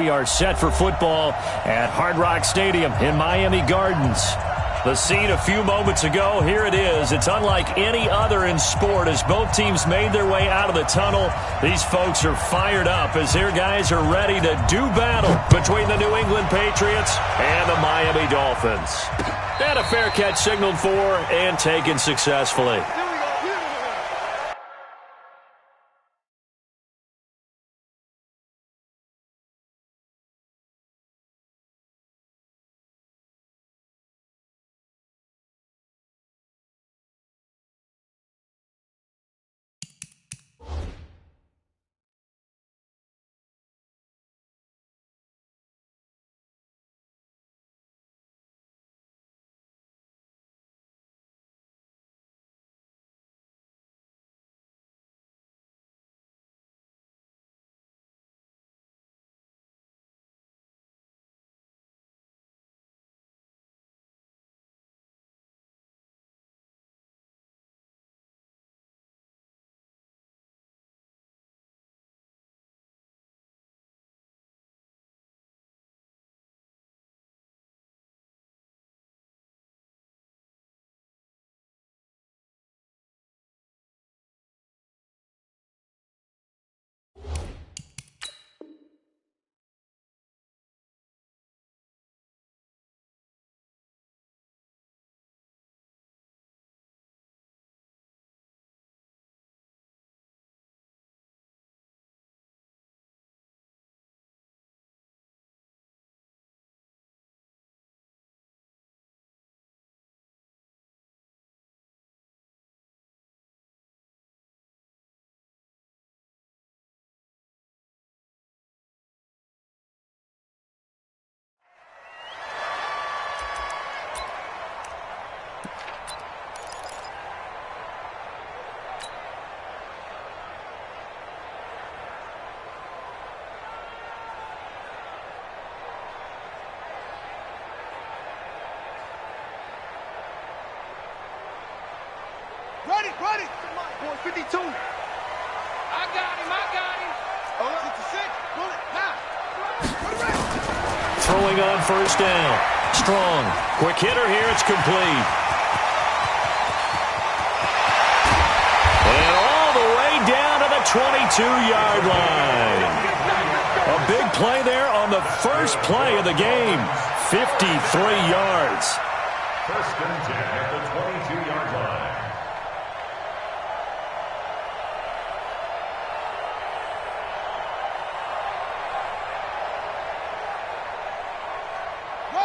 we are set for football at Hard Rock Stadium in Miami Gardens. The scene a few moments ago, here it is. It's unlike any other in sport as both teams made their way out of the tunnel. These folks are fired up as their guys are ready to do battle between the New England Patriots and the Miami Dolphins. And a fair catch signaled for and taken successfully. Ready. 452. I got him. Oh, 66. Bullet. Now. Put it right. Throwing on first down. Strong. Quick hitter here. It's complete. And all the way down to the 22-yard line. A big play there on the first play of the game. 53 yards. First and 10 at the 22-yard line.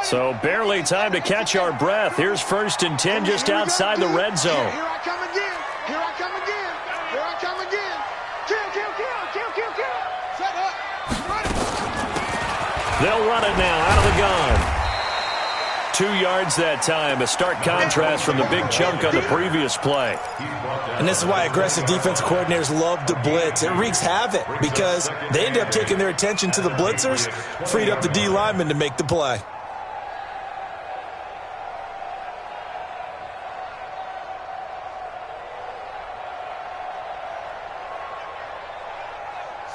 So barely time to catch our breath. Here's first and 10 just outside the red zone. Here I come again. Kill. Set up. Run it. They'll run it now out of the gun. 2 yards that time. A stark contrast from the big chunk on the previous play. And this is why aggressive defensive coordinators love to blitz. It wreaks havoc because they end up taking their attention to the blitzers, freed up the D lineman to make the play.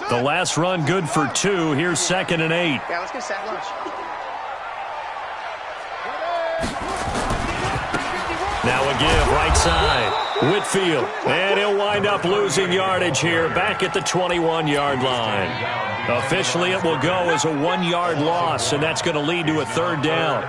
The last run good for 2. Here's 2nd and 8. Yeah, let's get set lunch. Now a give right side. Whitfield. And he'll wind up losing yardage here back at the 21-yard line. Officially it will go as a 1-yard loss, and that's going to lead to a 3rd down.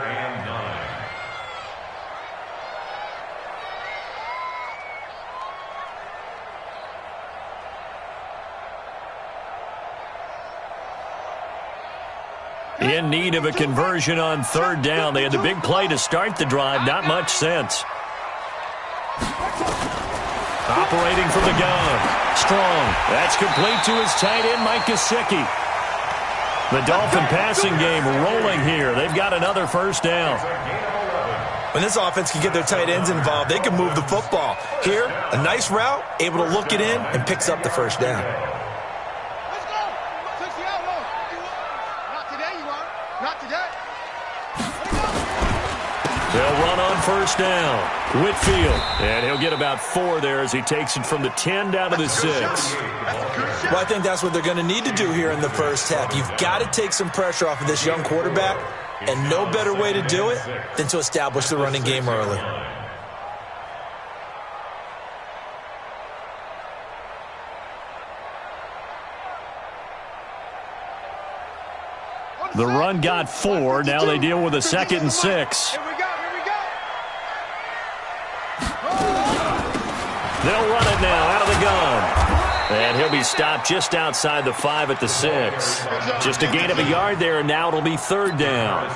In need of a conversion on 3rd down. They had the big play to start the drive. Not much sense. Operating from the gun. Strong. That's complete to his tight end, Mike Gesicki. The Dolphin passing game rolling here. They've got another 1st down. When this offense can get their tight ends involved, they can move the football. Here, a nice route, able to look it in, and picks up the 1st down. They'll run on first down. Whitfield, and he'll get about 4 there as he takes it from the 10 down to the 6. Well, I think that's what they're going to need to do here in the first half. You've got to take some pressure off of this young quarterback, and no better way to do it than to establish the running game early. The run got 4. Now they deal with a 2nd and 6. Here we go. They'll run it now out of the gun. And he'll be stopped just outside the 5 at the 6. Just a gain of a yard there, and now it'll be 3rd down.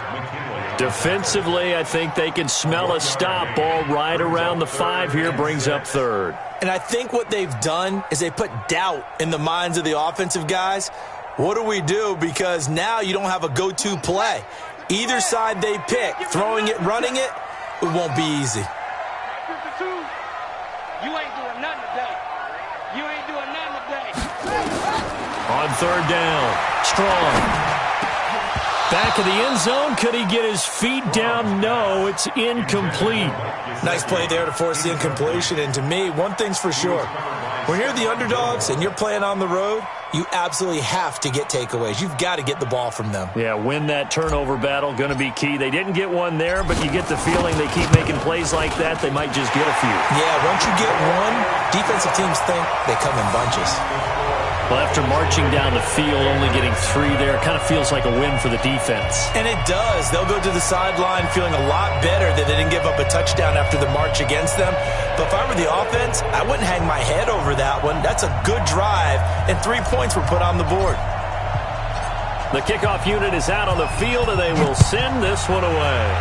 Defensively, I think they can smell a stop. Ball right around the 5 here brings up 3rd. And I think what they've done is they put doubt in the minds of the offensive guys. What do we do? Because now you don't have a go-to play. Either side they pick, throwing it, running it, it won't be easy. You ain't doing nothing today. You ain't doing nothing today. On 3rd down, Strong. Back of the end zone. Could he get his feet down? No, it's incomplete. Nice play there to force the incompletion. And to me, one thing's for sure. When you're the underdogs and you're playing on the road, you absolutely have to get takeaways. You've got to get the ball from them. Yeah, win that turnover battle, going to be key. They didn't get one there, but you get the feeling they keep making plays like that, they might just get a few. Yeah, once you get one, defensive teams think they come in bunches. Well, after marching down the field, only getting 3 there, it kind of feels like a win for the defense. And it does. They'll go to the sideline feeling a lot better that they didn't give up a touchdown after the march against them. But if I were the offense, I wouldn't hang my head over that one. That's a good drive, and 3 points were put on the board. The kickoff unit is out on the field, and they will send this one away.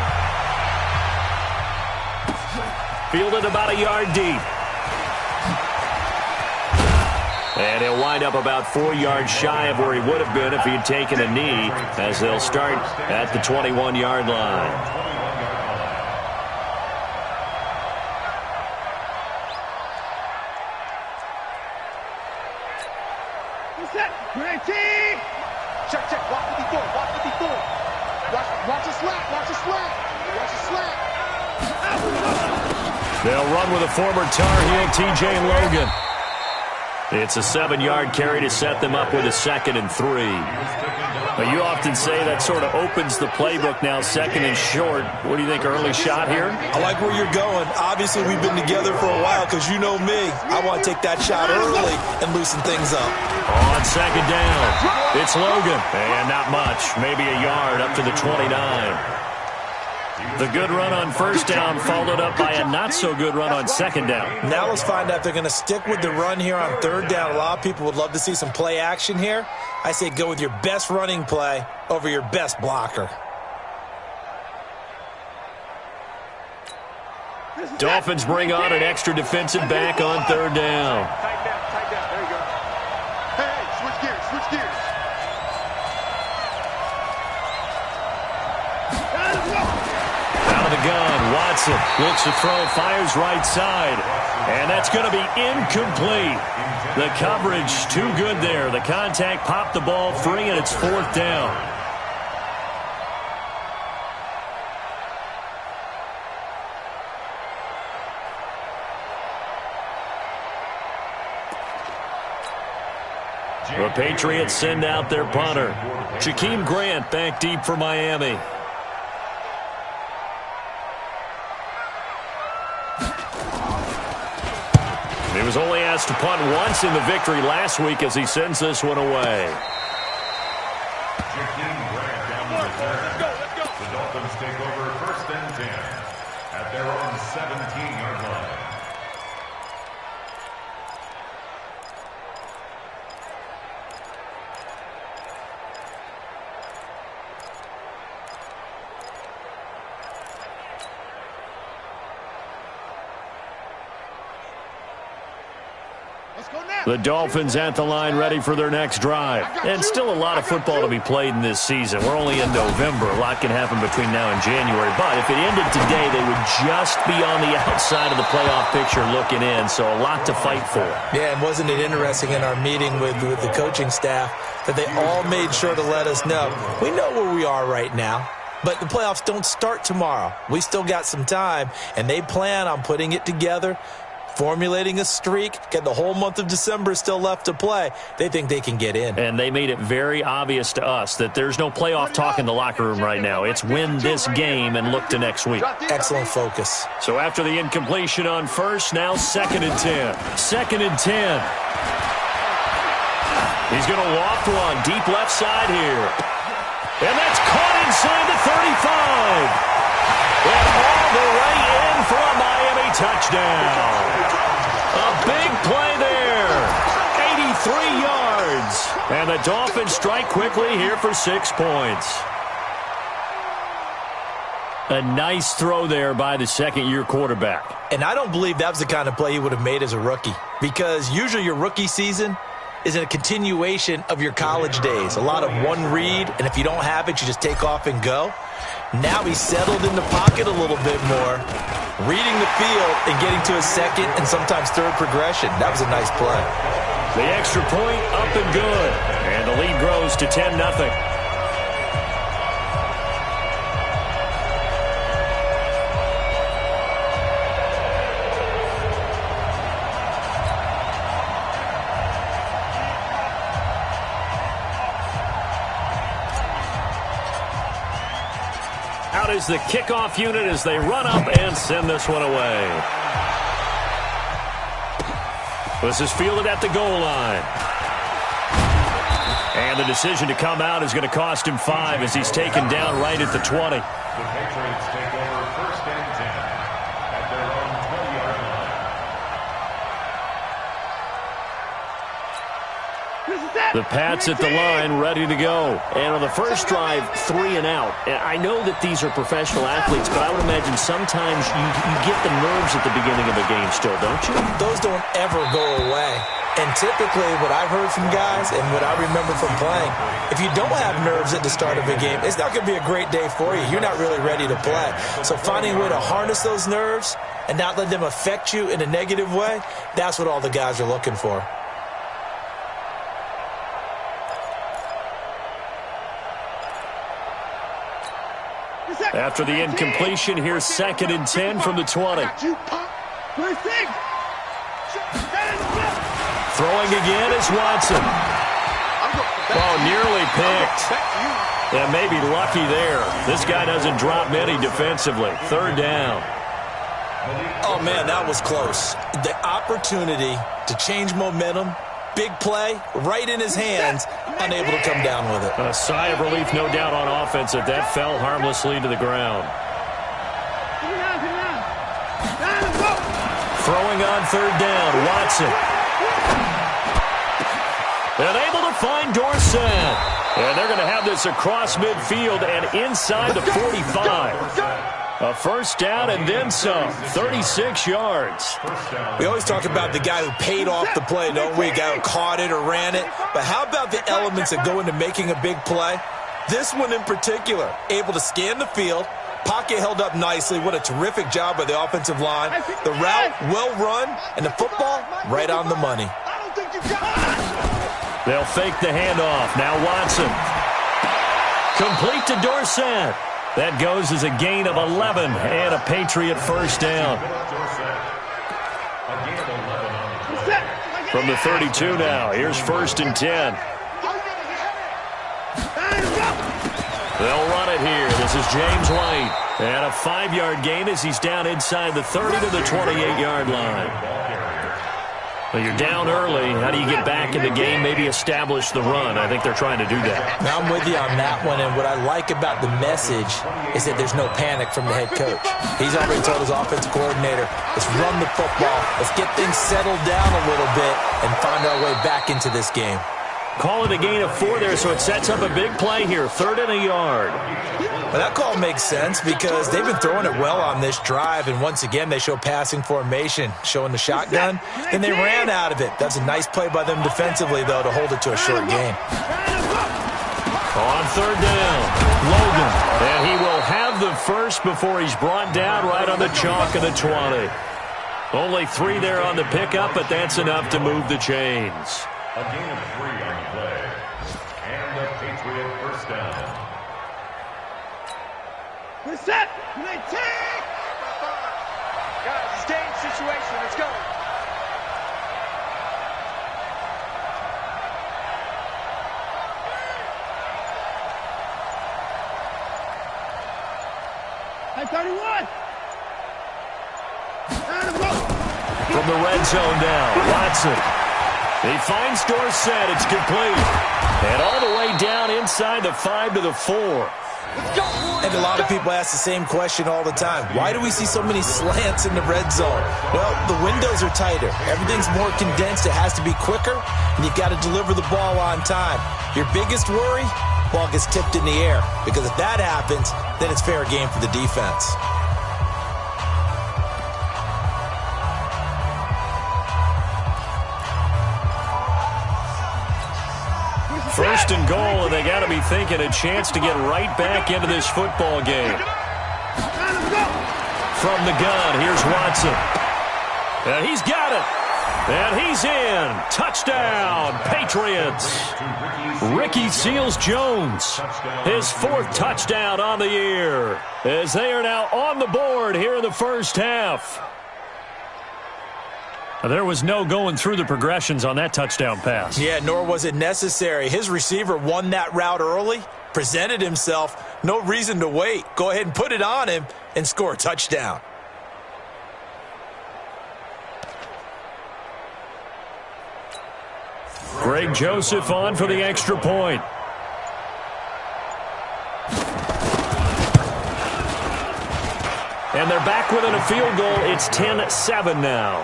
Fielded about a yard deep. And he'll wind up about 4 yards shy of where he would have been if he'd taken a knee, as they'll start at the 21-yard line. What's that? Great team! Check. Watch 54. Watch the slap. Watch the slap. They'll run with a former Tar Heel, T.J. Logan. It's a 7-yard carry to set them up with a 2nd and 3. But you often say that sort of opens the playbook now, 2nd and short. What do you think, early shot here? I like where you're going. Obviously, we've been together for a while because you know me. I want to take that shot early and loosen things up. On 2nd down, it's Logan. And not much, maybe a yard up to the 29. The good run on first down followed up by a not-so-good run on 2nd down. Now let's find out if they're going to stick with the run here on 3rd down. A lot of people would love to see some play action here. I say go with your best running play over your best blocker. Dolphins bring on an extra defensive back on 3rd down. Tight down. There you go. Hey, switch gears. Out of the gun, Watson looks to throw, fires right side. And that's going to be incomplete. The coverage too good there. The contact popped the ball free, and it's 4th down. The Patriots send out their punter. Jakeem Grant back deep for Miami. He was only asked to punt once in the victory last week as he sends this one away. Jakeem Grant down to return. Let's go. The Dolphins take over 1st and 10 at their own 17-yard line. The Dolphins at the line ready for their next drive. And still a lot of football to be played in this season. We're only in November. A lot can happen between now and January. But if it ended today, they would just be on the outside of the playoff picture looking in. So a lot to fight for. Yeah, and wasn't it interesting in our meeting with the coaching staff that they all made sure to let us know. We know where we are right now. But the playoffs don't start tomorrow. We still got some time, and they plan on putting it together, formulating a streak, get the whole month of December still left to play. They think they can get in. And they made it very obvious to us that there's no playoff talk in the locker room right now. It's win this game and look to next week. Excellent focus. So after the incompletion on first, now 2nd and 10. 2nd and 10. He's going to loft one deep left side here. And that's caught inside the 35. And all the way in for a Miami touchdown. A big play there. 83 yards. And the Dolphins strike quickly here for 6 points. A nice throw there by the second-year quarterback. And I don't believe that was the kind of play he would have made as a rookie. Because usually your rookie season is a continuation of your college days. A lot of one read, and if you don't have it, you just take off and go. Now he's settled in the pocket a little bit more, reading the field and getting to his second and sometimes third progression. That was a nice play. The extra point up and good. And the lead grows to 10-0. Out is the kickoff unit as they run up and send this one away. This is fielded at the goal line. And the decision to come out is going to cost him 5 as he's taken down right at the 20. The Patriots take over 1st and 10 at their own 20-yard line. The Pats at the line, ready to go. And on the first drive, 3 and out. I know that these are professional athletes, but I would imagine sometimes you get the nerves at the beginning of a game still, don't you? Those don't ever go away. And typically what I've heard from guys and what I remember from playing, if you don't have nerves at the start of a game, it's not going to be a great day for you. You're not really ready to play. So finding a way to harness those nerves and not let them affect you in a negative way, that's what all the guys are looking for. After the incompletion, here's 2nd and 10 from the 20. Throwing again is Watson. Oh, nearly picked. Yeah, maybe lucky there. This guy doesn't drop many defensively. 3rd down. Oh, man, that was close. The opportunity to change momentum, big play, right in his hands, unable to come down with it. A sigh of relief, no doubt, on offense that fell harmlessly to the ground. Throwing on 3rd down, Watson. And able to find Dorsett. And they're going to have this across midfield and inside the 45. A 1st down and then some. 36 yards. We always talk about the guy who paid off the play, don't we? A guy who caught it or ran it. But how about the elements that go into making a big play? This one in particular, able to scan the field, pocket held up nicely. What a terrific job by the offensive line. The route, well run, and the football, right on the money. They'll fake the handoff. Now Watson. Complete to Dorsett. That goes as a gain of 11 and a Patriot 1st down. From the 32 now, here's 1st and 10. They'll run it here. This is James White. And a 5-yard gain as he's down inside the 30 to the 28-yard line. Well, you're down early. How do you get back in the game, maybe establish the run? I think they're trying to do that. Now, I'm with you on that one, and what I like about the message is that there's no panic from the head coach. He's already told his offensive coordinator, let's run the football, let's get things settled down a little bit and find our way back into this game. Call it a gain of 4 there, so it sets up a big play here, 3rd and a yard. Well, that call makes sense because they've been throwing it well on this drive, and once again, they show passing formation, showing the shotgun, and they ran out of it. That's a nice play by them defensively, though, to hold it to a short gain. On 3rd down, Logan, and he will have the first before he's brought down right on the chalk of the 20. Only 3 there on the pickup, but that's enough to move the chains. A gain of 3 on the play. And a Patriot 1st down. Reset. Take. Guys, stay in situation. Let's go. Hey, 31. From the red zone now, Watson. He finds Dorsett. It's complete. And all the way down inside the 5 to the 4. Let's go. And a lot of people ask the same question all the time. Why do we see so many slants in the red zone? Well, the windows are tighter. Everything's more condensed. It has to be quicker, and you've got to deliver the ball on time. Your biggest worry? Ball gets tipped in the air. Because if that happens, then it's fair game for the defense. First and goal, and they got to be thinking a chance to get right back into this football game. From the gun, here's Watson. And he's got it. And he's in. Touchdown, Patriots. Ricky Seals-Jones, his 4th touchdown on the year, as they are now on the board here in the first half. There was no going through the progressions on that touchdown pass. Yeah, nor was it necessary. His receiver won that route early, presented himself, no reason to wait. Go ahead and put it on him and score a touchdown. Greg Joseph on for the extra point. And they're back within a field goal. It's 10-7 now.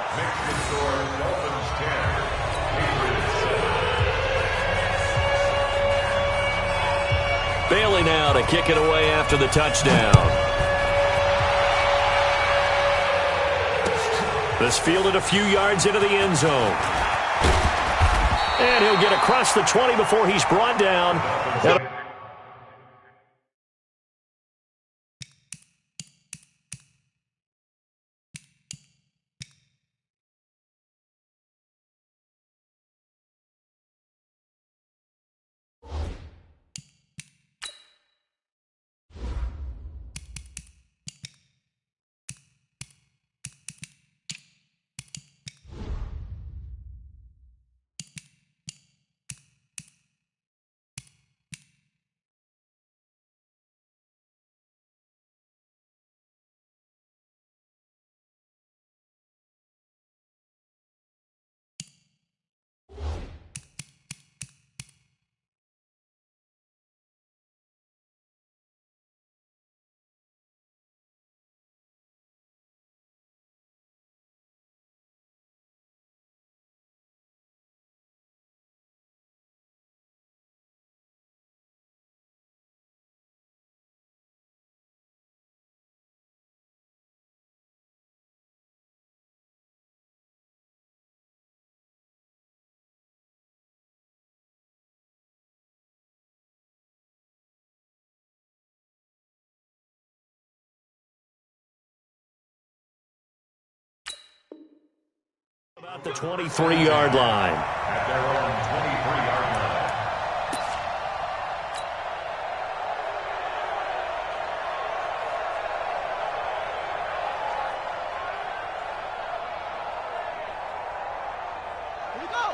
Bailey now to kick it away after the touchdown. This fielded a few yards into the end zone. And he'll get across the 20 before he's brought down. About the 23-yard line. At their own 23-yard line.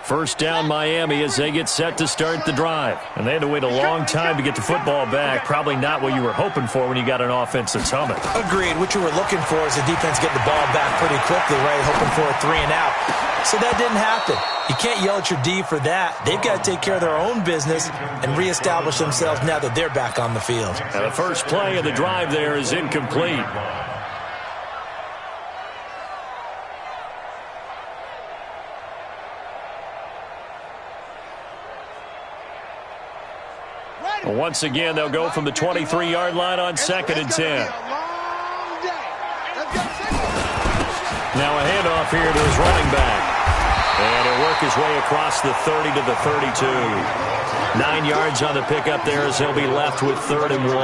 First down Miami as they get set to start the drive. And they had to wait a long time to get the football back. Probably not what you were hoping for when you got an offense that's humming. Agreed. What you were looking for is the defense getting the ball back pretty quickly, right? Hoping for a 3 and out. So that didn't happen. You can't yell at your D for that. They've got to take care of their own business and reestablish themselves now that they're back on the field. And the first play of the drive there is incomplete. Once again, they'll go from the 23-yard line on 2nd and 10. Now a handoff here to his running back. And he'll work his way across the 30 to the 32. 9 yards on the pickup there as he'll be left with 3rd and 1.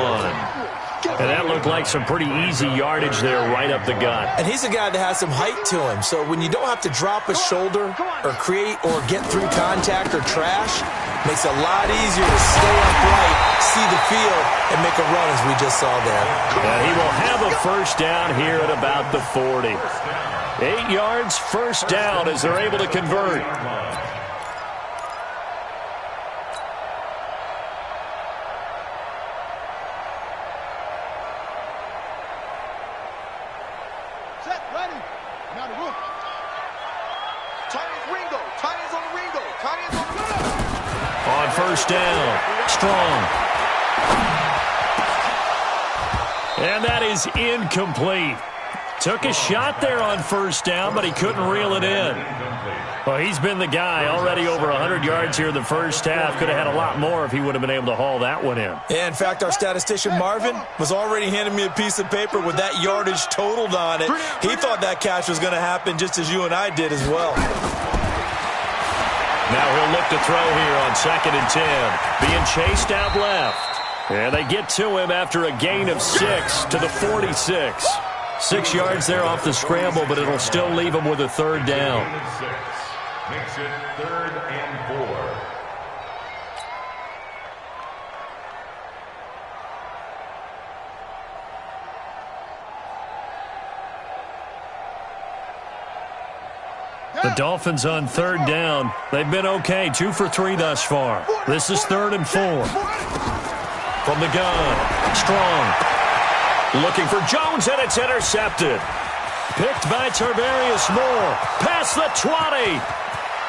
And that looked like some pretty easy yardage there right up the gut. And he's a guy that has some height to him. So when you don't have to drop a shoulder or create or get through contact or trash, makes it a lot easier to stay upright, see the field, and make a run as we just saw there. And he will have a first down here at about the 40. 8 yards, first down as they're able to convert. Set, ready. Now the roof. Titans Ringo. Titans on the Ringo. Titans on the Ringo. On first down, Strong. And that is incomplete. Took a shot there on first down, but he couldn't reel it in. Well, he's been the guy already over 100 yards here in the first half. Could have had a lot more if he would have been able to haul that one in. Yeah, in fact, our statistician Marvin was already handing me a piece of paper with that yardage totaled on it. He thought that catch was going to happen just as you and I did as well. Now he'll look to throw here on 2nd and 10. Being chased out left. And they get to him after a gain of 6 to the 46. 6 yards there off the scramble, but it'll still leave him with a third down. Makes it 3rd and 4. The Dolphins on 3rd down. They've been okay, 2 for 3 thus far. This is 3rd and 4. From the gun, Strong. Looking for Jones, and it's intercepted. Picked by Tarvarius Moore. Past the 20.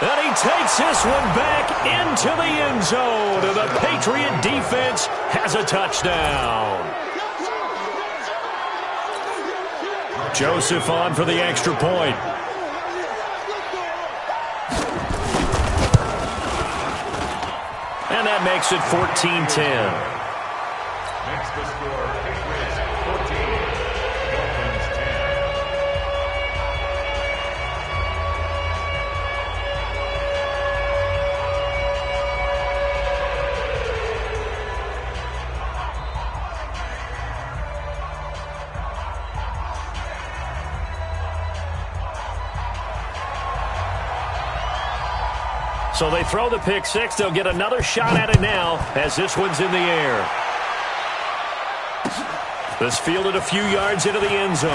And he takes this one back into the end zone. And the Patriot defense has a touchdown. Joseph on for the extra point. And that makes it 14-10. Makes the score Patriots 14, Dolphins 10. So they throw the pick 6. They'll get another shot at it now as this one's in the air. This fielded a few yards into the end zone.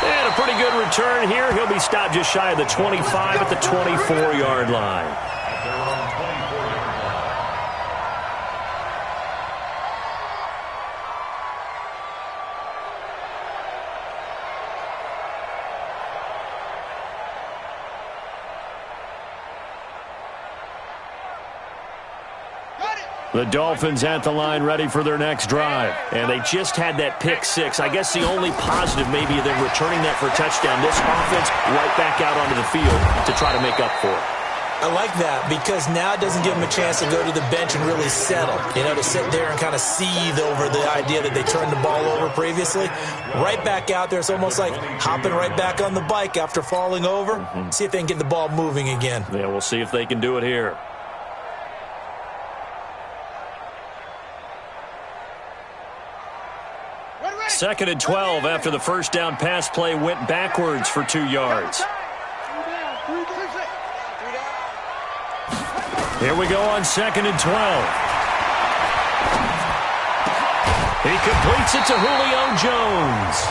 And a pretty good return here. He'll be stopped just shy of the 25 at the 24-yard line. At their own 24-yard line. The Dolphins at the line ready for their next drive. And they just had that pick 6. I guess the only positive maybe of them returning that for a touchdown. This offense right back out onto the field to try to make up for it. I like that because now it doesn't give them a chance to go to the bench and really settle. You know, to sit there and kind of seethe over the idea that they turned the ball over previously. Right back out there. It's almost like hopping right back on the bike after falling over. See if they can get the ball moving again. Yeah, we'll see if they can do it here. Second and 12 after the first down pass play went backwards for 2 yards. Here we go on 2nd and 12. He completes it to Julio Jones.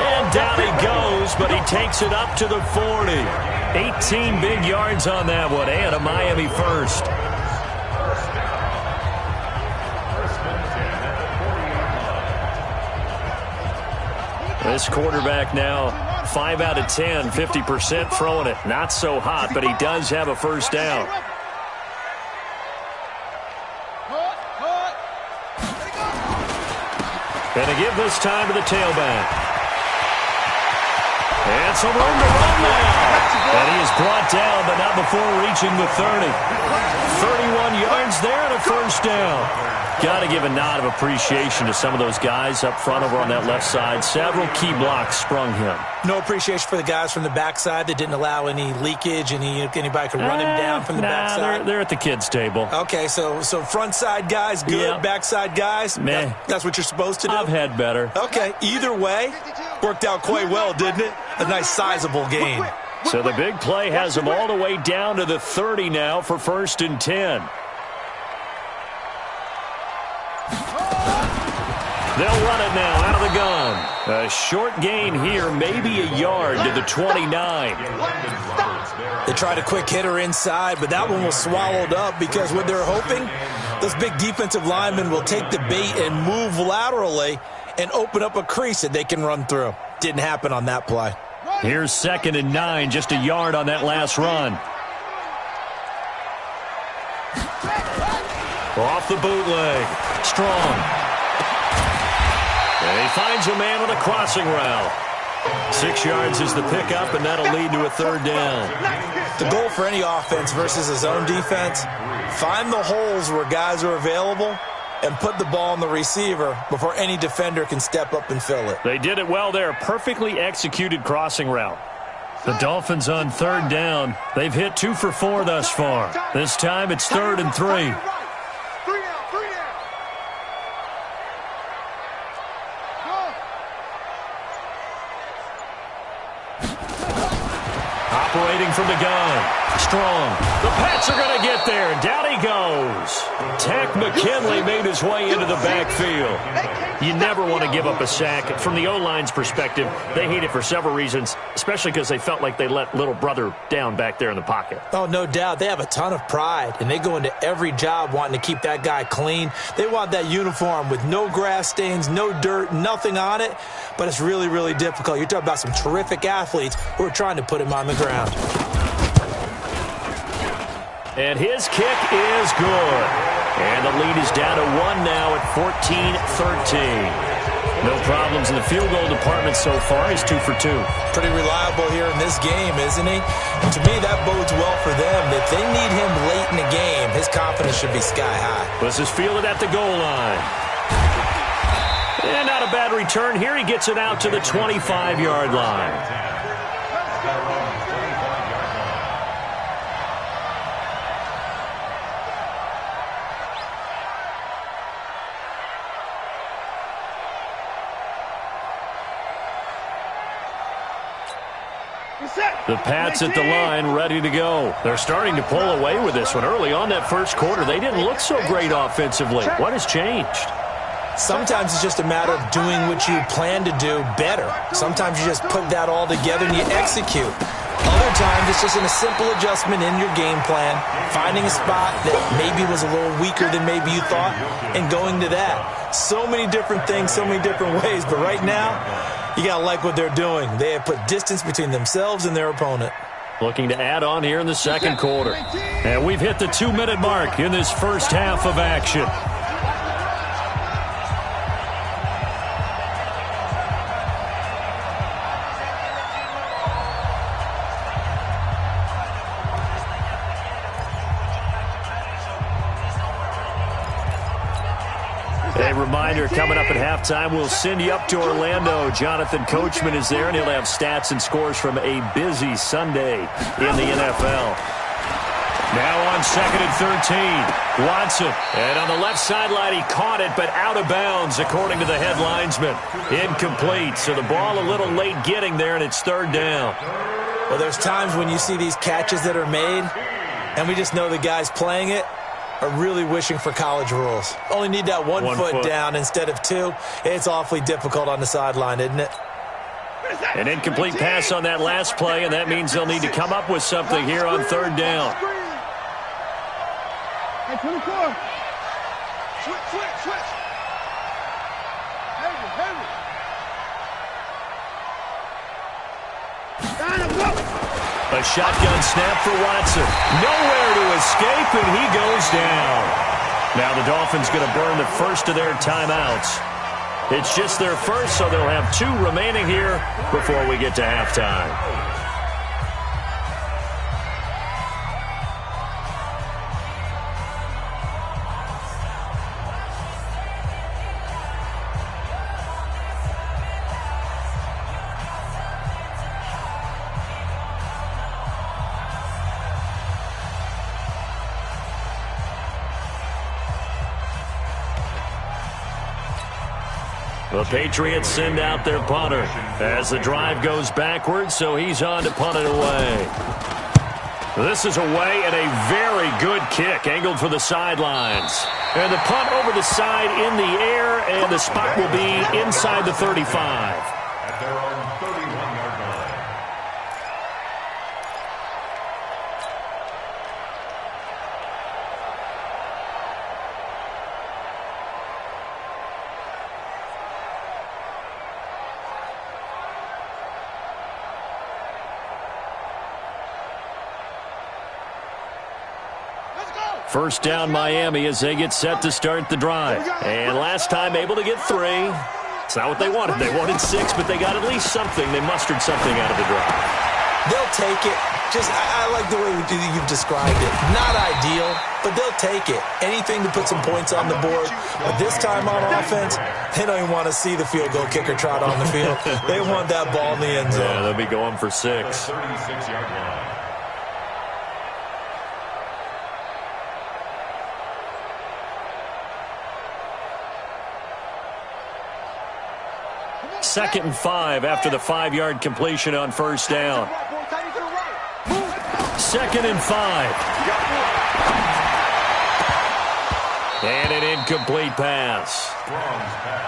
And down he goes, but he takes it up to the 40. 18 big yards on that one, and a Miami first. This quarterback now 5 out of 10, 50% throwing it. Not so hot, but he does have a first down. And to give this time to the tailback. And got some room to run now. And he is brought down, but not before reaching the 30. 31 yards there and a first down. Got to give a nod of appreciation to some of those guys up front over on that left side. Several key blocks sprung him. No appreciation for the guys from the backside that didn't allow any leakage, anybody could run him down from the backside. They're at the kids' table. Okay, so front side guys good, Yep. backside guys, Meh. that's what you're supposed to do? I've had better. Okay, either way, worked out quite well, didn't it? A nice sizable gain. So the big play has them all the way down to the 30 now for 1st and 10. They'll run it now out of the gun. A short gain here, maybe a yard to the 29. They tried a quick hitter inside, but that one was swallowed up because what they're hoping, those big defensive linemen will take the bait and move laterally and open up a crease that they can run through. Didn't happen on that play. Here's 2nd and 9, just a yard on that last run. Off the bootleg. Strong. And he finds a man on a crossing route. 6 yards is the pickup, and that'll lead to a 3rd down. The goal for any offense versus a zone defense, find the holes where guys are available and put the ball on the receiver before any defender can step up and fill it. They did it well there. Perfectly executed crossing route. The Dolphins on 3rd down. They've hit 2 for 4 thus far. This time it's 3rd and 3. Operating from the gun. Strong. The Pats are going to get there. Down he goes. Tack McKinley made his way into the backfield. You never want to give up a sack. From the O-line's perspective, they hate it for several reasons, especially because they felt like they let little brother down back there in the pocket. Oh, no doubt. They have a ton of pride, and they go into every job wanting to keep that guy clean. They want that uniform with no grass stains, no dirt, nothing on it, but it's really, really difficult. You're talking about some terrific athletes who are trying to put him on the ground. And his kick is good. And the lead is down to 1 now at 14-13. No problems in the field goal department so far. He's 2 for 2. Pretty reliable here in this game, isn't he? And to me, that bodes well for them. If they need him late in the game, his confidence should be sky high. This is fielded at the goal line. And not a bad return here. He gets it out to the 25-yard line. The Pats at the line, ready to go. They're starting to pull away with this one. Early on that first quarter, they didn't look so great offensively. What has changed? Sometimes it's just a matter of doing what you plan to do better. Sometimes you just put that all together and you execute. Other times it's just a simple adjustment in your game plan, finding a spot that maybe was a little weaker than maybe you thought, and going to that. So many different things, so many different ways, but right now, you got to like what they're doing. They have put distance between themselves and their opponent. Looking to add on here in the second quarter. And we've hit the 2-minute mark in this first half of action. A reminder, coming up at halftime, we'll send you up to Orlando. Jonathan Coachman is there, and he'll have stats and scores from a busy Sunday in the NFL. Now on 2nd and 13, Watson. And on the left sideline, he caught it, but out of bounds, according to the head linesman. Incomplete, so the ball a little late getting there, and it's 3rd down. Well, there's times when you see these catches that are made, and we just know the guys playing it are really wishing for college rules. Only need that one foot down instead of 2. It's awfully difficult on the sideline, isn't it? An incomplete pass on that last play, and that means they'll need to come up with something here on 3rd down. Hey, 24. Switch. Heavy. A shotgun snap for Watson. Nowhere to escape, and he goes down. Now the Dolphins going to burn the first of their timeouts. It's just their first, so they'll have 2 remaining here before we get to halftime. The Patriots send out their punter as the drive goes backwards, so he's on to punt it away. This is away and a very good kick, angled for the sidelines. And the punt over the side in the air, and the spot will be inside the 35. At their own 31-yard line. First down, Miami, as they get set to start the drive. And last time able to get 3. It's not what they wanted. They wanted 6, but they got at least something. They mustered something out of the drive. They'll take it. I like the way you've described it. Not ideal, but they'll take it. Anything to put some points on the board. But this time on offense, they don't even want to see the field goal kicker trot on the field. They want that ball in the end zone. Yeah, they'll be going for 6. 36-yard line. Second and 5 after the 5-yard completion on first down. Second and 5. And an incomplete pass.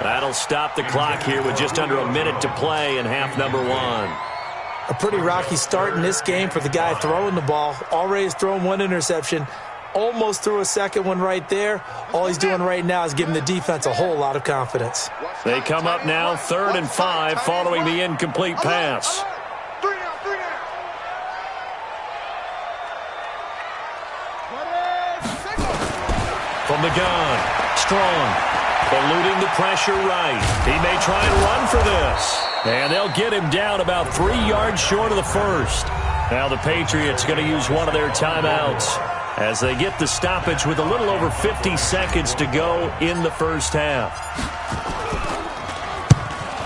That'll stop the clock here with just under a minute to play in half number 1. A pretty rocky start in this game for the guy throwing the ball. Already has thrown 1 interception. Almost threw a second one right there. All he's doing right now is giving the defense a whole lot of confidence. They come up now 3rd and 5 following the incomplete pass. From the gun, Strong, eluding the pressure right. He may try and run for this. And they'll get him down about 3 yards short of the first. Now the Patriots going to use one of their timeouts as they get the stoppage with a little over 50 seconds to go in the first half.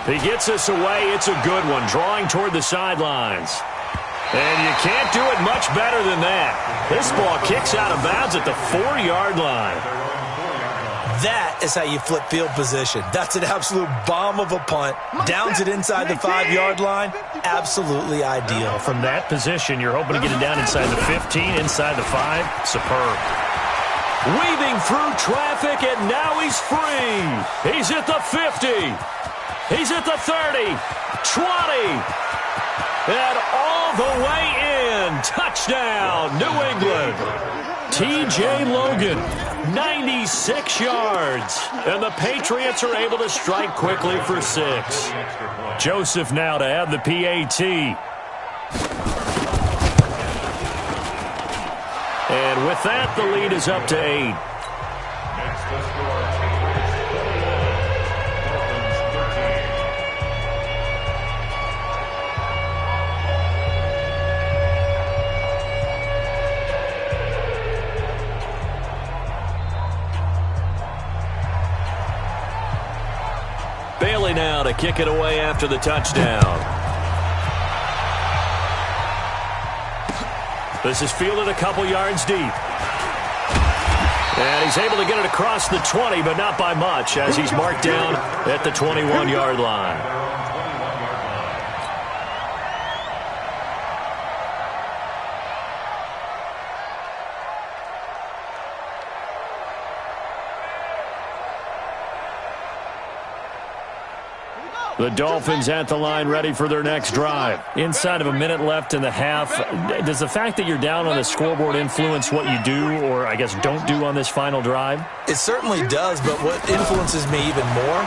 He gets us away. It's a good one, drawing toward the sidelines. And you can't do it much better than that. This ball kicks out of bounds at the 4-yard line. That is how you flip field position. That's an absolute bomb of a punt. Downs it inside the 5-yard line. Absolutely ideal. From that position, you're hoping to get it down inside the 15, inside the 5. Superb. Weaving through traffic, and now he's free. He's at the 50. He's at the 30, 20, and all the way in. Touchdown, New England. T.J. Logan, 96 yards. And the Patriots are able to strike quickly for 6. Joseph now to have the PAT. And with that, the lead is up to 8. Next to score, Patriots 28, Dolphins 13. Bailey now to kick it away after the touchdown. This is fielded a couple yards deep. And he's able to get it across the 20, but not by much, as he's marked down at the 21-yard line. The Dolphins at the line ready for their next drive. Inside of a minute left in the half. Does the fact that you're down on the scoreboard influence what you do, or I guess don't do on this final drive? It certainly does, but what influences me even more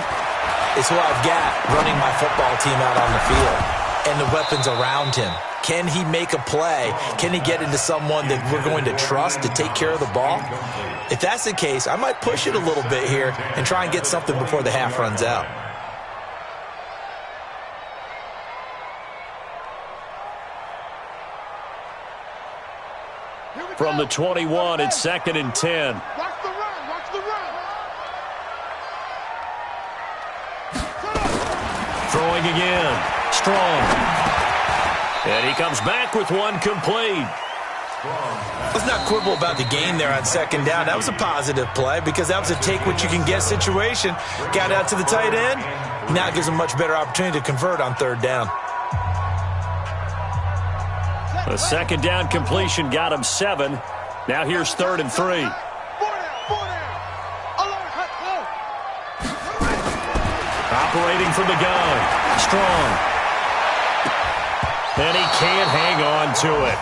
is who I've got running my football team out on the field and the weapons around him. Can he make a play? Can he get into someone that we're going to trust to take care of the ball? If that's the case, I might push it a little bit here and try and get something before the half runs out. from the 21. It's 2nd and 10. Watch the run. Watch the run. Throwing again. Strong. And he comes back with one complete. Let's not quibble about the gain there on 2nd down. That was a positive play because that was a take-what-you-can-get situation. Got out to the tight end. Now it gives him a much better opportunity to convert on 3rd down. The 2nd down completion got him 7. Now here's 3rd and 3. Operating from the gun. Strong. And he can't hang on to it.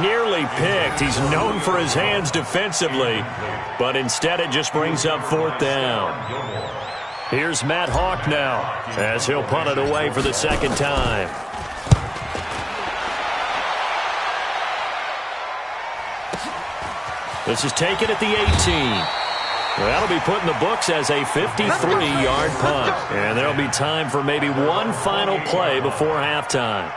Nearly picked. He's known for his hands defensively, but instead it just brings up 4th down. Here's Matt Hawk now as he'll punt it away for the 2nd time. This is taken at the 18. That'll be put in the books as a 53-yard punt. And there'll be time for maybe one final play before halftime.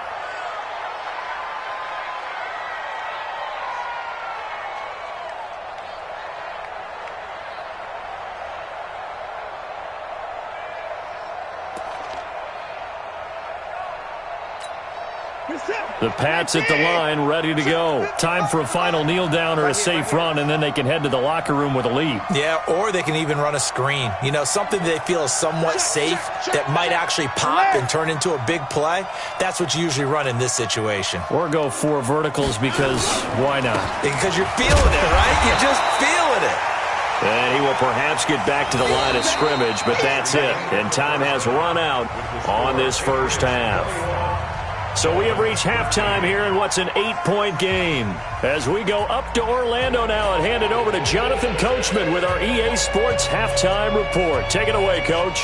The Pats at the line, ready to go. Time for a final kneel down or a safe run, and then they can head to the locker room with a lead. Yeah, or they can even run a screen. You know, something they feel is somewhat safe that might actually pop and turn into a big play. That's what you usually run in this situation. Or go 4 verticals because why not? Because you're feeling it, right? You're just feeling it. And he will perhaps get back to the line of scrimmage, but that's it. And time has run out on this first half. So we have reached halftime here in what's an 8-point game. As we go up to Orlando now and hand it over to Jonathan Coachman with our EA Sports Halftime Report. Take it away, Coach.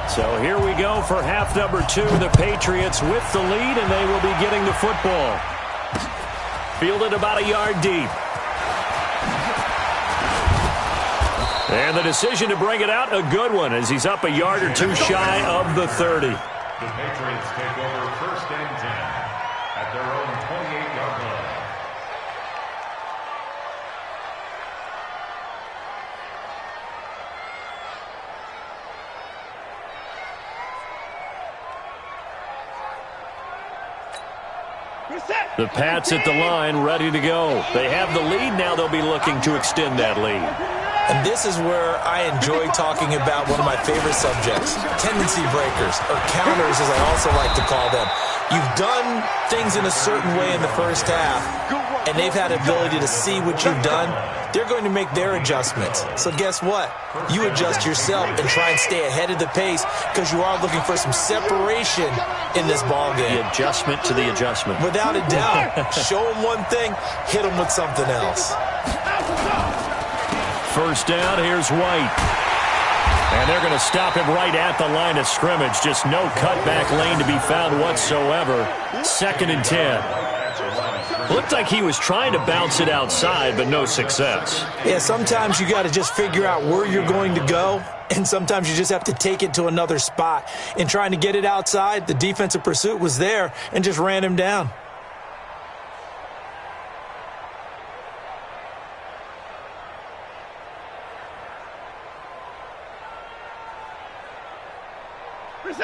So here we go for half number 2. The Patriots with the lead, and they will be getting the football. Fielded about a yard deep. And the decision to bring it out, a good one, as he's up a yard or 2 shy of the 30. The Patriots take over 1st and 10 at their own 28-yard line. The Pats at the line, ready to go. They have the lead now. They'll be looking to extend that lead. And this is where I enjoy talking about one of my favorite subjects, tendency breakers, or counters as I also like to call them. You've done things in a certain way in the first half, and they've had the ability to see what you've done. They're going to make their adjustments. So guess what? You adjust yourself and try and stay ahead of the pace because you are looking for some separation in this ballgame. The adjustment to the adjustment. Without a doubt. Show them one thing, hit them with something else. First down, here's White. And they're going to stop him right at the line of scrimmage. Just no cutback lane to be found whatsoever. 2nd and 10. Looked like he was trying to bounce it outside, but no success. Yeah, sometimes you got to just figure out where you're going to go, and sometimes you just have to take it to another spot. In trying to get it outside, the defensive pursuit was there and just ran him down.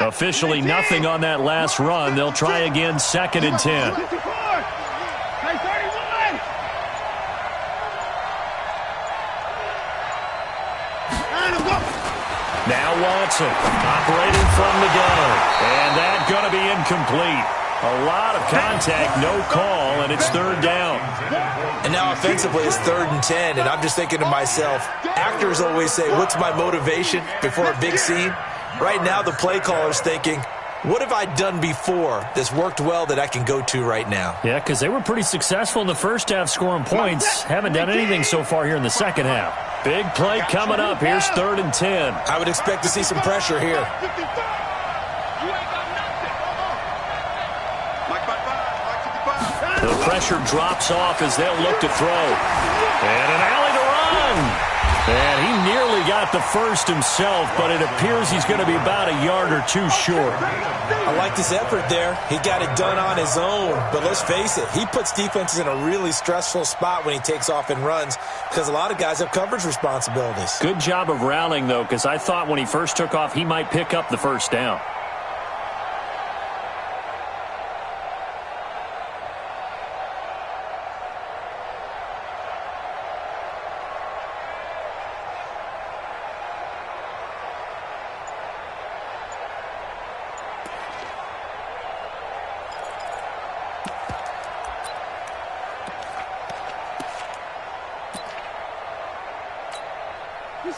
Officially nothing on that last run. They'll try again, 2nd and 10. Now Watson operating from the gun. And that's going to be incomplete. A lot of contact, no call, and it's 3rd down. And now offensively it's 3rd and 10, and I'm just thinking to myself, actors always say, what's my motivation before a big scene? Right now the play caller's thinking, what have I done before that's worked well that I can go to right now? Yeah, because they were pretty successful in the first half scoring points. Haven't done anything so far here in the second half. Big play coming up. Here's 3rd and 10. I would expect to see some pressure here. The pressure drops off as they'll look to throw. And an alley to run. And he nearly got the first himself, but it appears he's going to be about a yard or two short. I like this effort there. He got it done on his own. But let's face it, he puts defenses in a really stressful spot when he takes off and runs because a lot of guys have coverage responsibilities. Good job of rallying, though, because I thought when he first took off, he might pick up the first down.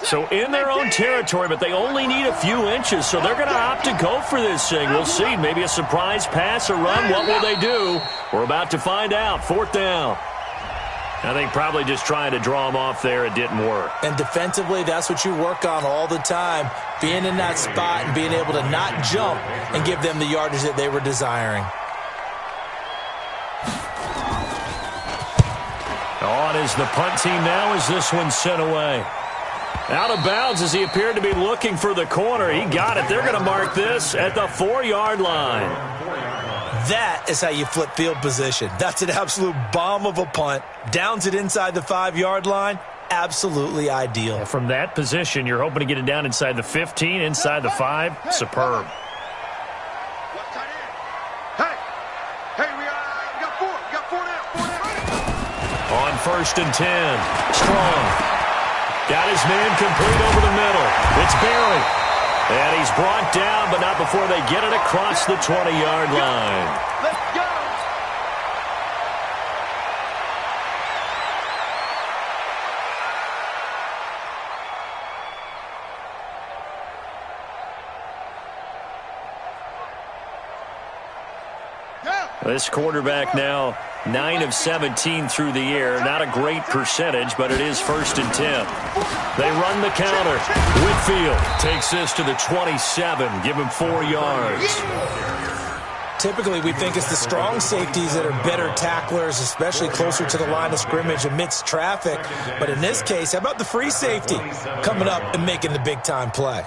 So in their own territory, but they only need a few inches, so they're going to opt to go for this thing. We'll see. Maybe a surprise pass or run. What will they do? We're about to find out. 4th down. I think probably just trying to draw them off there. It didn't work. And defensively, that's what you work on all the time, being in that spot and being able to not jump and give them the yardage that they were desiring. On is the punt team now as this one's sent away. Out of bounds as he appeared to be looking for the corner. He got it. They're going to mark this at the 4-yard line. That is how you flip field position. That's an absolute bomb of a punt. Downs it inside the 5-yard line. Absolutely ideal. From that position, you're hoping to get it down inside the 15, inside the 5. Superb. Hey, we got 4. We got 4 now. On 1st and 10. Strong. Got his man complete over the middle. It's Barry. And he's brought down, but not before they get it across the 20-yard line. Let's go. This quarterback now 9 of 17 through the air. Not a great percentage, but it is 1st and 10. They run the counter. Whitfield takes this to the 27. Give him 4 yards. Typically, we think it's the strong safeties that are better tacklers, especially closer to the line of scrimmage amidst traffic. But in this case, how about the free safety coming up and making the big-time play?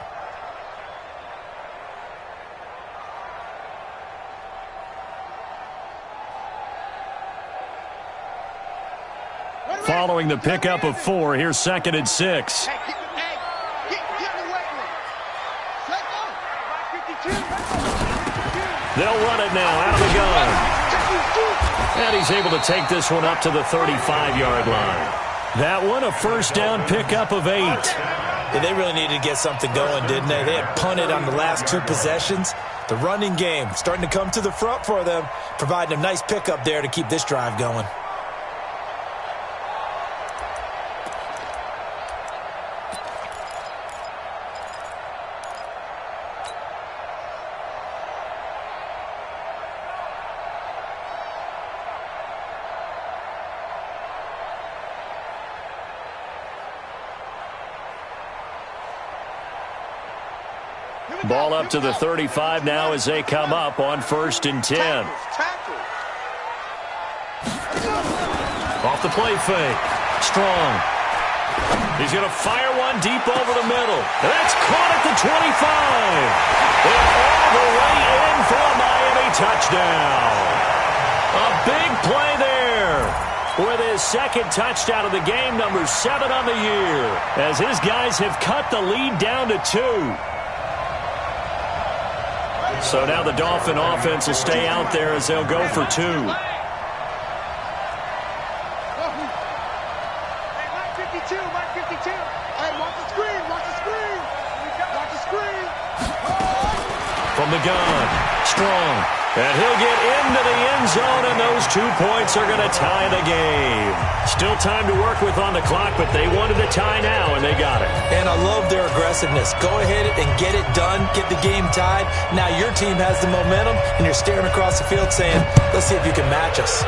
Following the pickup of 4, here's 2nd and 6. They'll run it now out of the gun. And he's able to take this one up to the 35-yard line. That one, a 1st down pickup of 8. Yeah, they really needed to get something going, didn't they? They had punted on the last 2 possessions. The running game starting to come to the front for them, providing a nice pickup there to keep this drive going. Ball up to the 35 now as they come up on 1st and 10. Off the play fake. Strong. He's going to fire one deep over the middle. And that's caught at the 25. And all the way in for a Miami touchdown. A big play there. With his 2nd touchdown of the game, number 7 on the year. As his guys have cut the lead down to 2. So now the Dolphin offense will stay out there as they'll go for 2. Hey, Mike 52, Mike 52. Hey, watch the screen, watch the screen. Watch the screen. From the gun, Strong. And he'll get into the end zone, and those 2 points are going to tie the game. Still time to work with on the clock, but they wanted the tie now, and they got it. And I love their aggressiveness. Go ahead and get it done, get the game tied. Now your team has the momentum, and you're staring across the field saying, let's see if you can match us.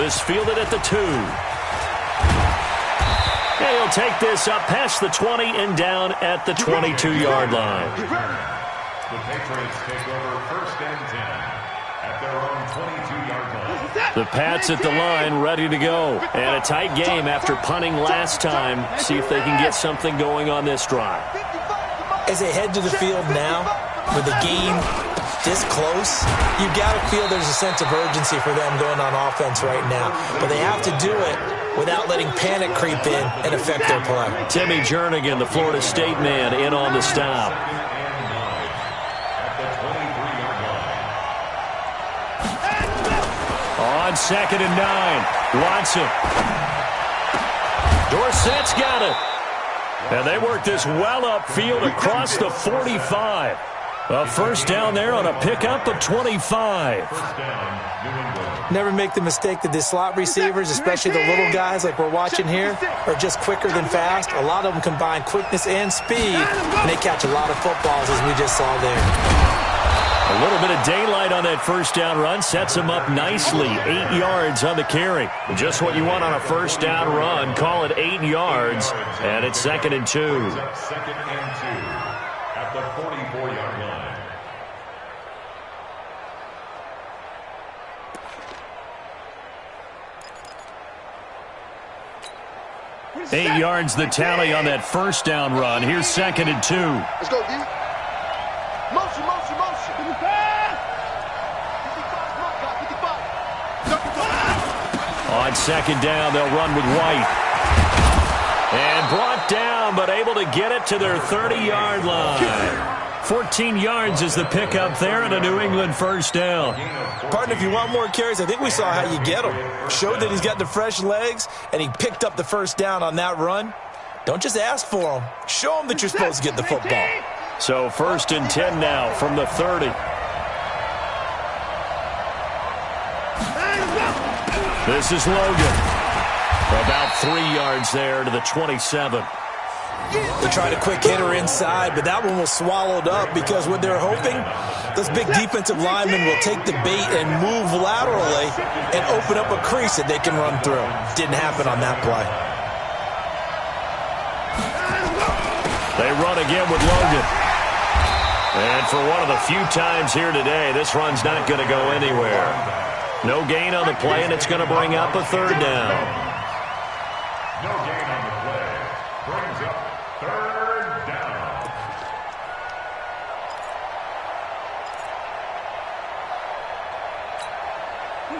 This fielded at the 2. And he'll take this up past the 20 and down at the 22-yard line. The Patriots take over 1st and 10. at their own 22-yard line. The Pats at the line, ready to go. And a tight game after punting last time. See if they can get something going on this drive. As they head to the field now, with the game this close, you got to feel there's a sense of urgency for them going on offense right now. But they have to do it without letting panic creep in and affect their play. Timmy Jernigan, the Florida State man, in on the stop. On 2nd and 9, Watson. Dorsett's got it. And they work this well upfield across the 45. A first down there on a pickup of 25. Never make the mistake that the slot receivers, especially the little guys like we're watching here, are just quicker than fast. A lot of them combine quickness and speed, and they catch a lot of footballs, as we just saw there. A little bit of daylight on that first down run sets him up nicely. 8 yards on the carry. Just what you want on a first down run. Call it 8 yards, and it's 2nd and 2. 2nd and 2 at the 44-yard line. 8 yards the tally on that first down run. Here's 2nd and 2. Let's go, D. Motion, motion, motion. On 2nd down, they'll run with White. And brought down, but able to get it to their 30-yard line. 14 yards is the pickup there and a New England first down. Partner, if you want more carries, I think we saw how you get him. Showed that he's got the fresh legs, and he picked up the first down on that run. Don't just ask for him. Show him that you're supposed to get the football. So 1st and 10 now from the 30. This is Logan. About 3 yards there to the 27. They tried a quick hitter inside, but that one was swallowed up because what they're hoping, those big defensive linemen will take the bait and move laterally and open up a crease that they can run through. Didn't happen on that play. They run again with Logan. And for one of the few times here today, this run's not going to go anywhere. No gain on the play, and it's going to bring up a 3rd down. No gain on the play. Brings up 3rd down.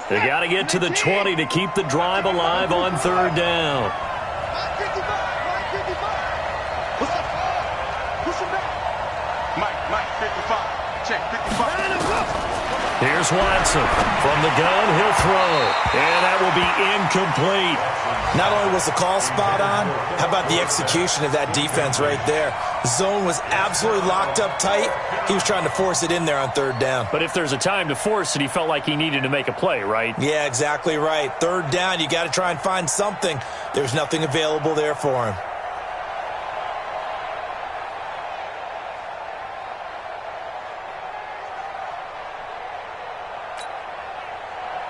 They got to get to the 20 to keep the drive alive on 3rd down. Mike, 55. Check, 55. Here's Watson. From the gun, he'll throw. And that will be incomplete. Not only was the call spot on, how about the execution of that defense right there? The zone was absolutely locked up tight. He was trying to force it in there on 3rd down. But if there's a time to force it, he felt like he needed to make a play, right? Yeah, exactly right. 3rd down, you got to try and find something. There's nothing available there for him.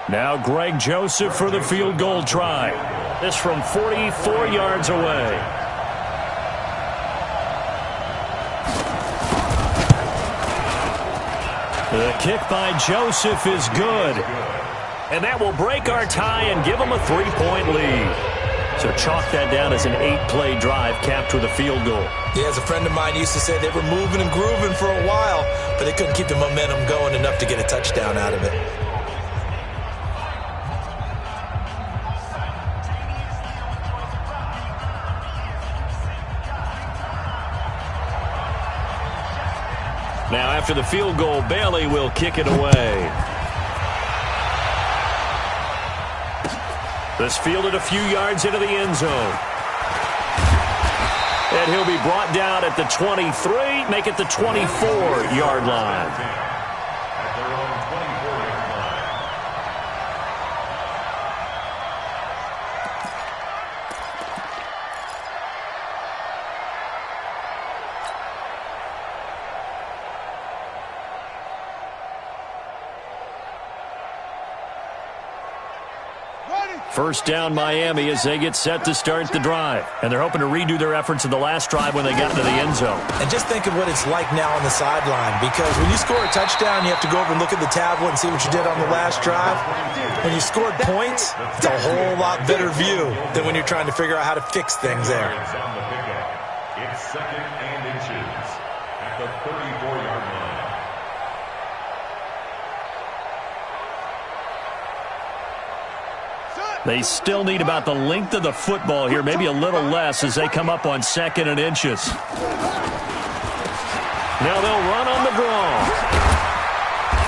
Now Greg Joseph for the field goal try. This from 44 yards away. The kick by Joseph is good. And that will break our tie and give them a 3-point lead. So chalk that down as an 8-play drive capped with a field goal. Yeah, as a friend of mine used to say, they were moving and grooving for a while, but they couldn't keep the momentum going enough to get a touchdown out of it. Now, after the field goal, Bailey will kick it away. This fielded a few yards into the end zone. And he'll be brought down at the 23, make it the 24-yard line. First down Miami as they get set to start the drive. And they're hoping to redo their efforts in the last drive when they got into the end zone. And just think of what it's like now on the sideline, because when you score a touchdown, you have to go over and look at the tablet and see what you did on the last drive. When you scored points, it's a whole lot better view than when you're trying to figure out how to fix things there. It's second and inches at the 34-yard line. They still need about the length of the football here, maybe a little less as they come up on second and inches. Now they'll run on the draw.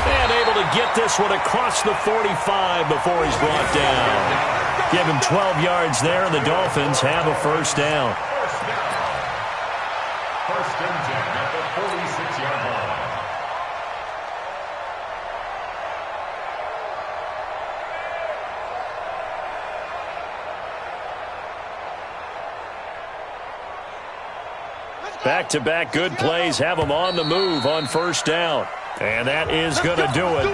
And able to get this one across the 45 before he's brought down. Give him 12 yards there, and the Dolphins have a first down. First and 10 at the 46-yard line. Back-to-back good plays have them on the move on first down. And that is going to do it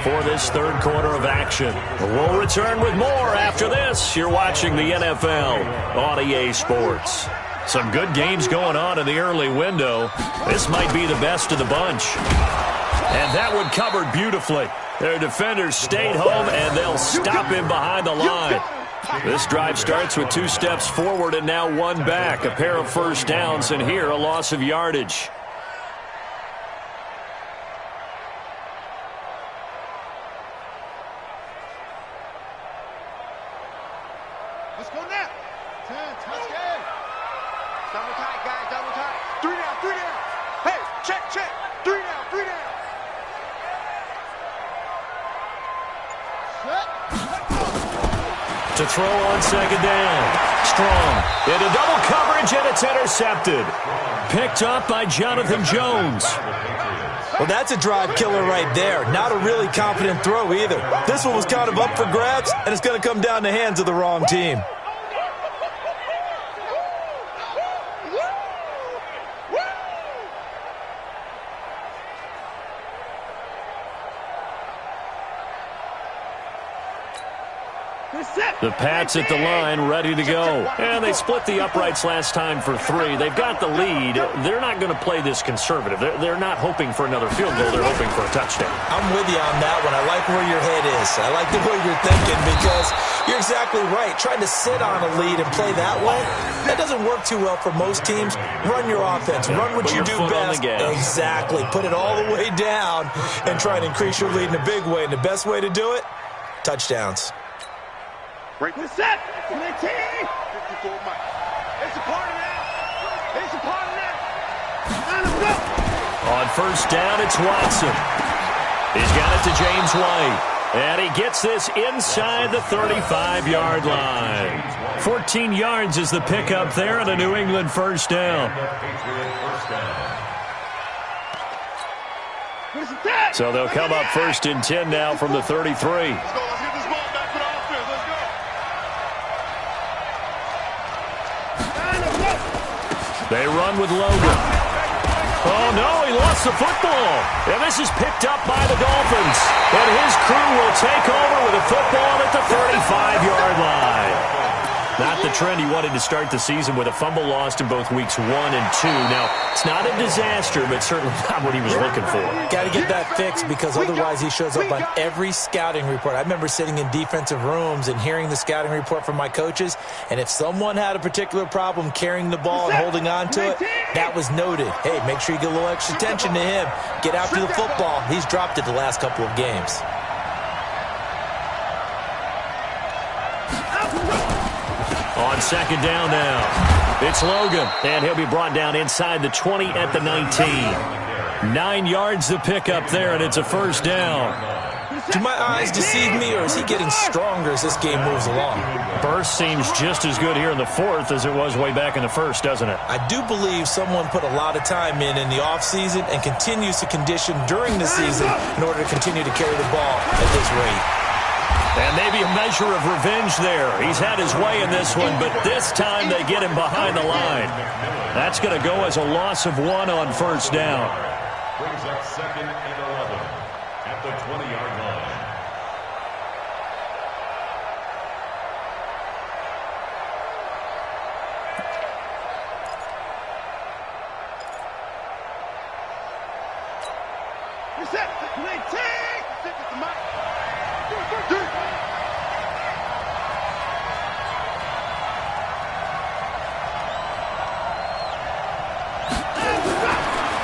for this third quarter of action. We'll return with more after this. You're watching the NFL on EA Sports. Some good games going on in the early window. This might be the best of the bunch. And that one covered beautifully. Their defenders stayed home, and they'll stop him behind the line. This drive starts with 2 steps forward and now 1 back. A pair of first downs, and here a loss of yardage. Let's go now. 10, touch game. Double tight, guys, double tight. 3 down, 3 down. Hey, check, check. 3 down, 3 down. Set. To throw on second down. Strong into double coverage, and it's intercepted. Picked up by Jonathan Jones. Well, that's a drive killer right there. Not a really confident throw either. This one was kind of up for grabs, and it's going to come down the hands of the wrong team. The Pats at the line, ready to go. And they split the uprights last time for 3. They've got the lead. They're not going to play this conservative. They're not hoping for another field goal. They're hoping for a touchdown. I'm with you on that one. I like where your head is. I like the way you're thinking, because you're exactly right. Trying to sit on a lead and play that way, that doesn't work too well for most teams. Run your offense. Run what you do best. Exactly. Put it all the way down and try and increase your lead in a big way. And the best way to do it, touchdowns. Break the set. 19. 54 Mike. It's a part of that. It's a part of that. Let's go. On first down, it's Watson. He's got it to James White. And he gets this inside the 35-yard line. 14 yards is the pickup there and a New England first down. So they'll come up first and 10 now from the 33. Let's go. Let's get this ball back for the offense. Let's go. They run with Logan. Oh, no, he lost the football. And this is picked up by the Dolphins. And his crew will take over with a football at the 35-yard line. Not the trend he wanted to start the season, with a fumble lost in both weeks 1 and 2. Now, it's not a disaster, but certainly not what he was looking for. Got to get that fixed, because otherwise he shows up on every scouting report. I remember sitting in defensive rooms and hearing the scouting report from my coaches, and if someone had a particular problem carrying the ball and holding on to it, that was noted. Hey, make sure you get a little extra attention to him. Get after the football. He's dropped it the last couple of games. On second down now, it's Logan, and he'll be brought down inside the 20 at the 19. 9 yards to pick up there, and it's a first down. Do my eyes deceive me, or is he getting stronger as this game moves along? Burst seems just as good here in the fourth as it was way back in the first, doesn't it? I do believe someone put a lot of time in the offseason and continues to condition during the season in order to continue to carry the ball at this rate. And maybe a measure of revenge there. He's had his way in this one, but this time they get him behind the line. That's going to go as a loss of 1 on first down. Brings up second and 11 at the 20-yard line.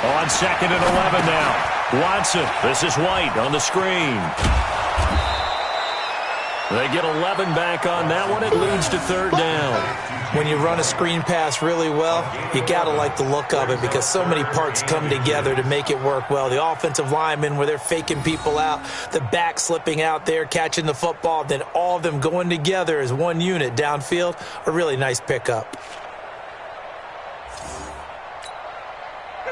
On 2nd and 11 now. Watson, this is White on the screen. They get 11 back on that one. It leads to 3rd down. When you run a screen pass really well, you got to like the look of it because so many parts come together to make it work well. The offensive linemen, where they're faking people out, the back slipping out there, catching the football, then all of them going together as one unit downfield, a really nice pickup.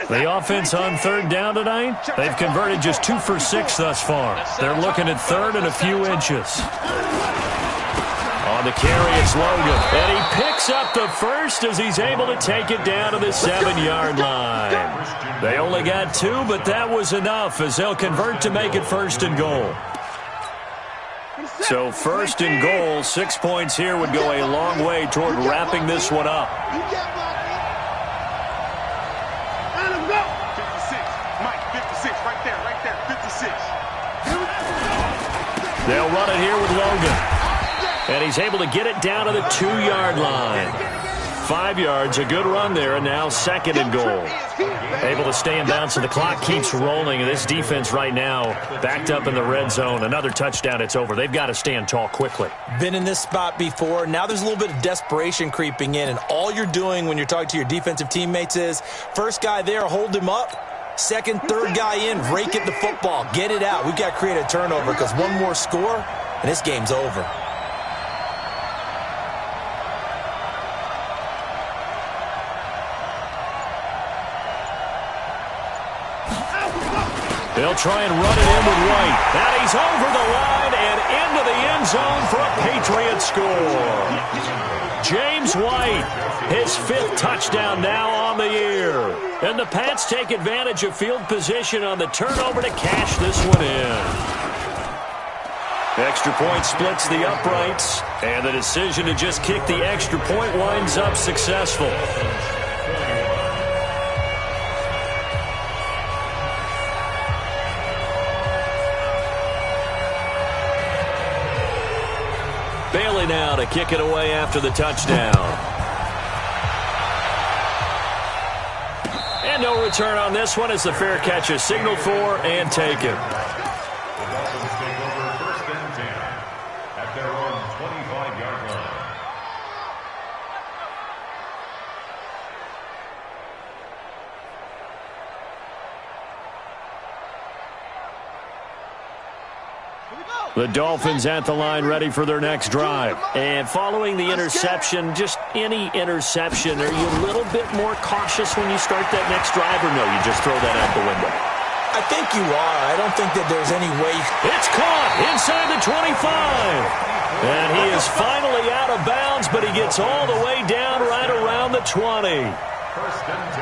The offense on 3rd down tonight, they've converted just 2 for 6 thus far. They're looking at 3rd and a few inches. On the carry, it's Logan. And he picks up the first as he's able to take it down to the 7-yard line. They only got 2, but that was enough as they'll convert to make it 1st and goal. So 1st and goal, 6 points here would go a long way toward wrapping this one up. They'll run it here with Logan. And he's able to get it down to the 2-yard line. 5 yards, a good run there, and now 2nd and goal. Able to stay in bounds, and the clock keeps rolling. And this defense right now backed up in the red zone. Another touchdown, it's over. They've got to stand tall quickly. Been in this spot before. Now there's a little bit of desperation creeping in, and all you're doing when you're talking to your defensive teammates is, first guy there, hold him up. 2nd, 3rd guy in, rake at the football. Get it out. We've got to create a turnover because one more score, and this game's over. They'll try and run it in with White. And he's over the line and into the end zone for a Patriot score. James White, his 5th touchdown now on the year. And the Pats take advantage of field position on the turnover to cash this one in. Extra point splits the uprights, and the decision to just kick the extra point winds up successful. Bailey now to kick it away after the touchdown. And no return on this one as the fair catch is signaled for and taken. The Dolphins take over 1st and 10 at their own 25-yard line. The Dolphins at the line ready for their next drive. And following the interception, just any interception, are you a little bit more cautious when you start that next drive, or no, you just throw that out the window? I think you are. I don't think that there's any way. It's caught inside the 25. And he is finally out of bounds, but he gets all the way down right around the 20.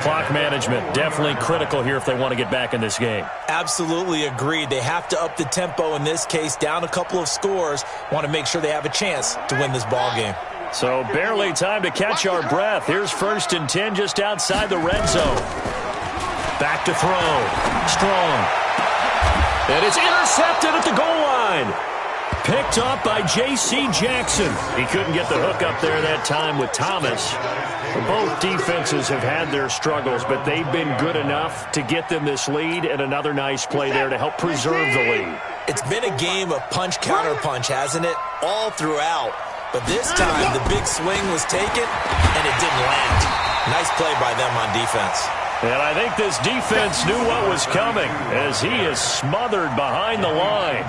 Clock management, definitely critical here if they want to get back in this game. Absolutely agreed. They have to up the tempo in this case, down a couple of scores. Want to make sure they have a chance to win this ball game. So barely time to catch our breath. Here's 1st and 10 just outside the red zone. Back to throw. Strong. And it's intercepted at the goal line. Picked up by J.C. Jackson. He couldn't get the hook up there that time with Thomas. Both defenses have had their struggles, but they've been good enough to get them this lead, and another nice play there to help preserve the lead. It's been a game of punch-counter-punch, hasn't it? All throughout. But this time, the big swing was taken, and it didn't land. Nice play by them on defense. And I think this defense knew what was coming as he is smothered behind the line.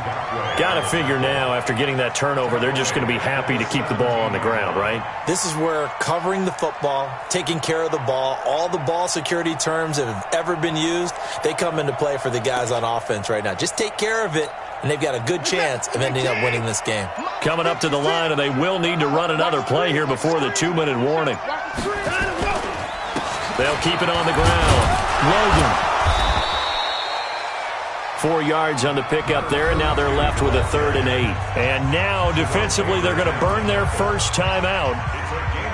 Got to figure now, after getting that turnover, they're just going to be happy to keep the ball on the ground, right? This is where covering the football, taking care of the ball, all the ball security terms that have ever been used, they come into play for the guys on offense right now. Just take care of it, and they've got a good chance of ending up winning this game. Coming up to the line, and they will need to run another play here before the 2-minute warning. They'll keep it on the ground. Logan. 4 yards on the pickup there, and now they're left with a 3rd and 8. And now, defensively, they're going to burn their first time out.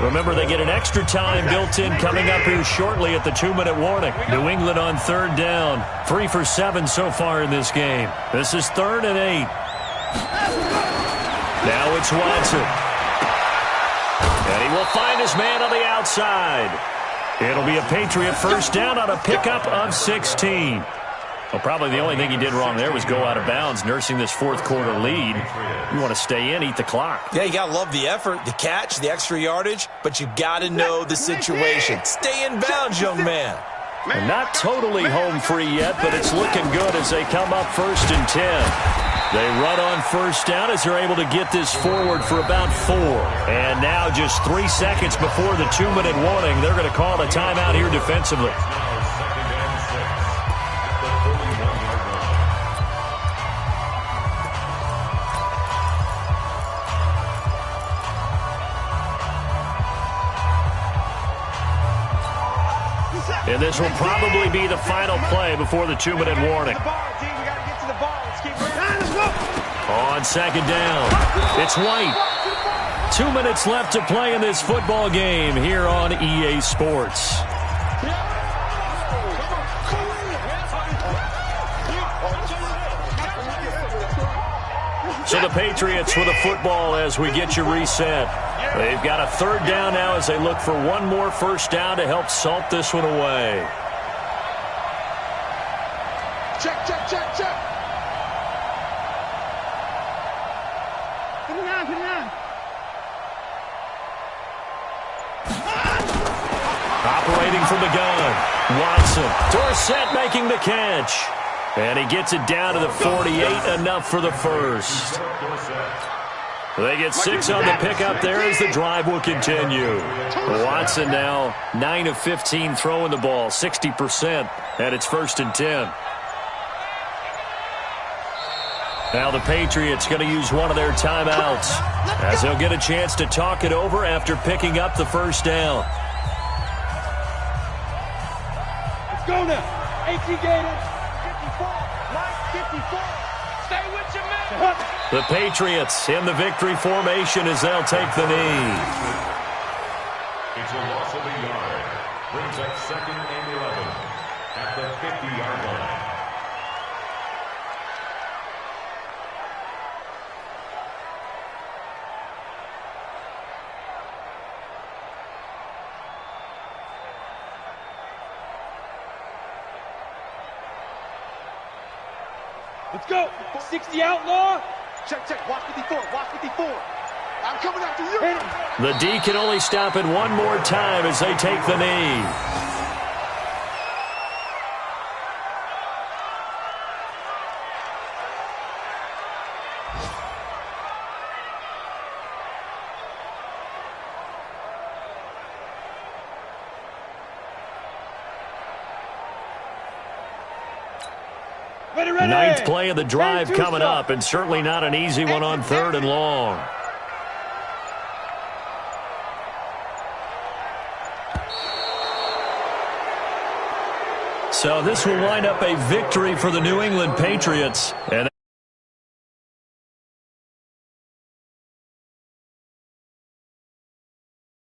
Remember, they get an extra time built in coming up here shortly at the 2-minute warning. New England on 3rd down. 3 for 7 so far in this game. This is 3rd and 8. Now it's Watson. And he will find his man on the outside. It'll be a Patriot first down on a pickup of 16. Well, probably the only thing he did wrong there was go out of bounds, nursing this fourth-quarter lead. You want to stay in, eat the clock. Yeah, you got to love the effort, the catch, the extra yardage, but you got to know the situation. Stay in bounds, young man. And not totally home free yet, but it's looking good as they come up 1st and 10. They run on first down as they're able to get this forward for about 4. And now just 3 seconds before the 2-minute warning, they're going to call a timeout here defensively. And this will probably be the final play before the 2-minute warning. On 2nd down, it's White. 2 minutes left to play in this football game here on EA Sports. So the Patriots with a football as we get you reset. They've got a 3rd down now as they look for one more first down to help salt this one away. Check. Put it on. Operating from the gun, Watson. Dorsett making the catch. And he gets it down to the 48, enough for the first. They get 6 on the pickup there as the drive will continue. Watson now 9 of 15 throwing the ball, 60%, and it's 1st and 10. Now the Patriots going to use one of their timeouts as they'll get a chance to talk it over after picking up the first down. Let's go now. 18 Gators. 54. Stay with your man. The Patriots in the victory formation as they'll take the knee. It's a loss of a yard. Brings up 2nd and 11 at the 50-yard line. Let's go. 60 outlaw. Check. Watch 54. I'm coming after you. The D can only stop it one more time as they take the knee. Ninth play of the drive coming up, and certainly not an easy one on 3rd and long. So this will wind up a victory for the New England Patriots. And